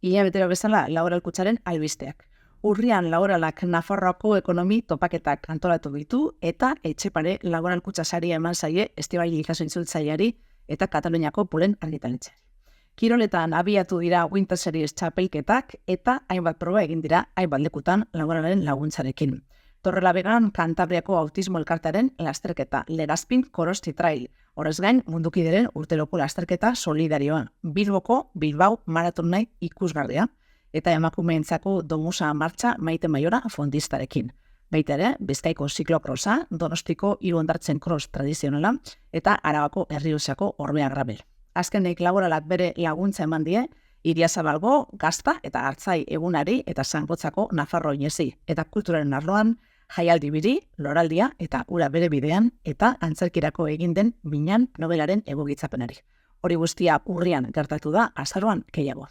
Ia betero bezala laboralkutsaren albisteak. Urrian laboralak Nafarroako ekonomi topaketak antolatu ditu eta Etxepare laboralkutsa saria eman zaie Estibaili Ikasointzultzaileari eta Kataluniako Pulen argitaletxeari. Kiroletan abiatu dira Winter Series txapelketak eta hainbat proba egin dira hainbat lekutan laboralen laguntzarekin. Torrelaviegan Kantabriako Autismo Elkartearen lasterketa, Legazpin Korosti Trail. Horrez gain, mundukideren urteroko lasterketa solidarioa, Bilboko Bilbao Maratonai ikusgarria, eta emakumeentzako Domusa martxa Maite Maiora fondistarekin. Baita ere, Bizkaiko ziklokrosa, Donostiko Hiru Hondartzen cross tradizionala, eta Arabako Errioxako Orbea Grabel. Azkenik laboralak bere laguntza eman die, Iriazabalgo, Gazta eta Artzai egunari eta Zangotzako Nafarro Inezi, eta kulturaren arloan, jaialdi biri, loraldia eta ura bere bidean eta antzerkirako egin den Minan nobelaren egokitzapenari. Hori guztia urrian gertatu da, azaroan gehiago.